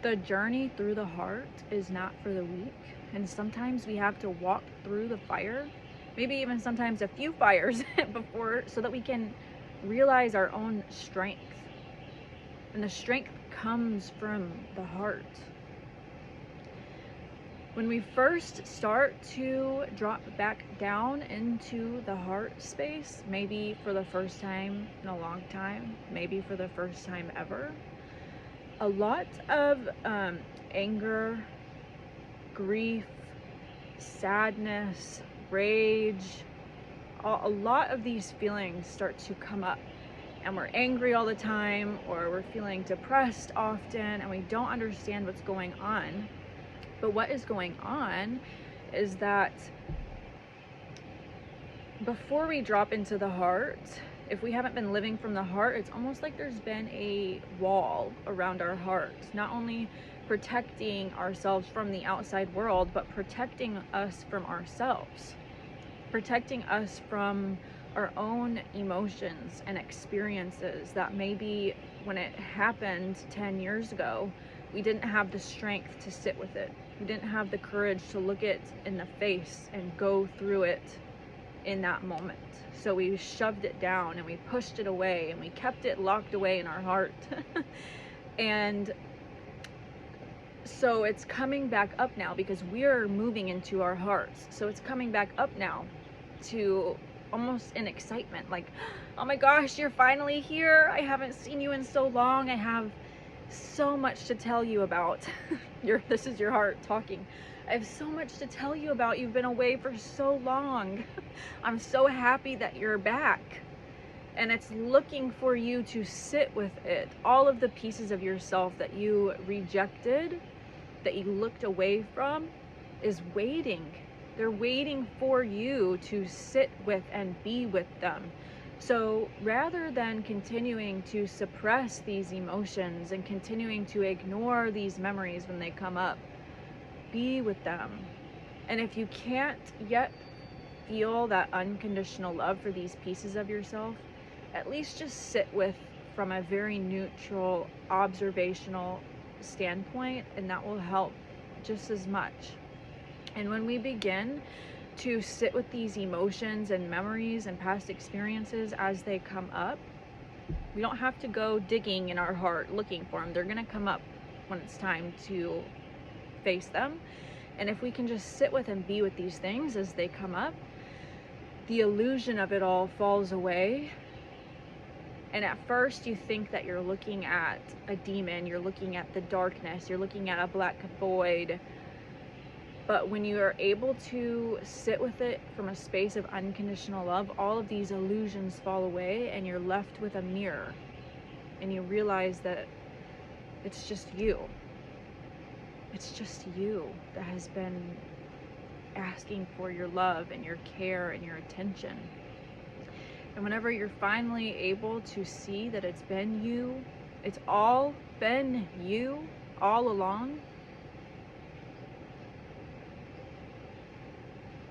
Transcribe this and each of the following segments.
The journey through the heart is not for the weak, and sometimes we have to walk through the fire, maybe even sometimes a few fires before, so that we can realize our own strength. And the strength comes from the heart. When we first start to drop back down into the heart space, maybe for the first time in a long time, maybe for the first time ever, a lot of anger, grief, sadness, rage, a lot of these feelings start to come up, and we're angry all the time, or we're feeling depressed often, and we don't understand what's going on. But what is going on is that before we drop into the heart, if we haven't been living from the heart, it's almost like there's been a wall around our heart, not only protecting ourselves from the outside world, but protecting us from ourselves, protecting us from our own emotions and experiences that maybe when it happened 10 years ago, we didn't have the strength to sit with it. We didn't have the courage to look it in the face and go through it in that moment. So we shoved it down and we pushed it away and we kept it locked away in our heart. And so it's coming back up now because we're moving into our hearts. So it's coming back up now to almost in excitement, like, oh my gosh, you're finally here. I haven't seen you in so long. I have so much to tell you about. This is your heart talking. I have so much to tell you about. You've been away for so long. I'm so happy that you're back. And it's looking for you to sit with it. All of the pieces of yourself that you rejected, that you looked away from, is waiting. They're waiting for you to sit with and be with them. So rather than continuing to suppress these emotions and continuing to ignore these memories when they come up, be with them. And if you can't yet feel that unconditional love for these pieces of yourself, at least just sit with from a very neutral, observational standpoint, and that will help just as much. And when we begin to sit with these emotions and memories and past experiences as they come up, we don't have to go digging in our heart looking for them. They're going to come up when it's time to face them. And if we can just sit with and be with these things as they come up, the illusion of it all falls away. And at first you think that you're looking at a demon, you're looking at the darkness, you're looking at a black void. But when you are able to sit with it from a space of unconditional love, all of these illusions fall away and you're left with a mirror. And you realize that it's just you. It's just you that has been asking for your love and your care and your attention. And whenever you're finally able to see that it's been you, it's all been you all along,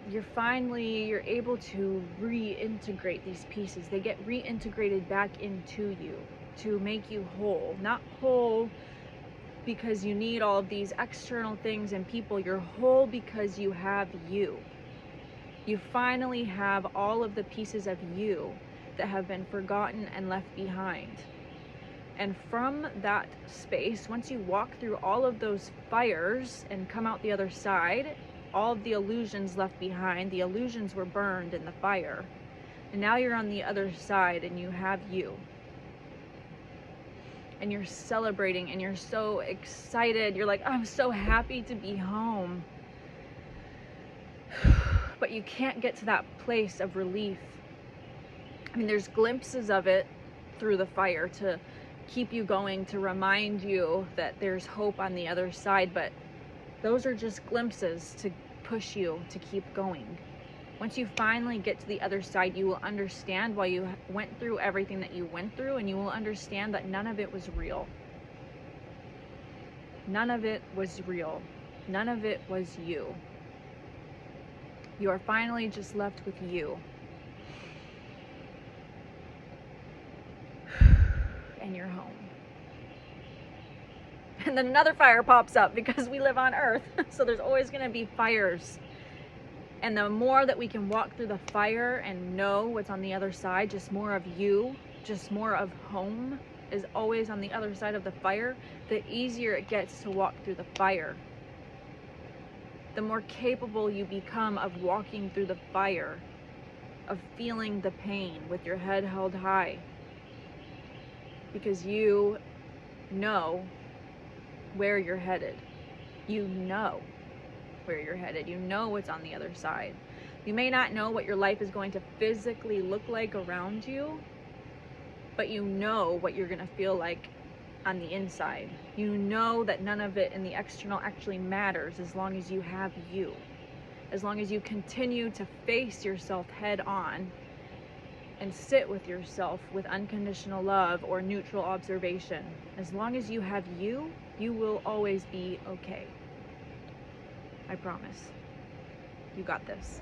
you're able to reintegrate these pieces. They get reintegrated back into you to make you whole. Not whole because you need all of these external things and people. You're whole because you have you. You finally have all of the pieces of you that have been forgotten and left behind. And from that space, once you walk through all of those fires and come out the other side, all of the illusions left behind, the illusions were burned in the fire. And now you're on the other side and you have you. And you're celebrating and you're so excited. You're like, I'm so happy to be home. But you can't get to that place of relief. I mean, there's glimpses of it through the fire to keep you going, to remind you that there's hope on the other side, but those are just glimpses to push you to keep going. Once you finally get to the other side, you will understand why you went through everything that you went through, and you will understand that none of it was real. None of it was real. None of it was you. You are finally just left with you. And you're home. and then another fire pops up because we live on Earth. So there's always going to be fires. And the more that we can walk through the fire and know what's on the other side, just more of you, just more of home is always on the other side of the fire, the easier it gets to walk through the fire. The more capable you become of walking through the fire, of feeling the pain with your head held high, because you know where you're headed. You know where you're headed. You know what's on the other side. You may not know what your life is going to physically look like around you, but you know what you're going to feel like on the inside. You know that none of it in the external actually matters as long as you have you. As long as you continue to face yourself head on and sit with yourself with unconditional love or neutral observation. As long as you have you, you will always be okay. I promise. You got this.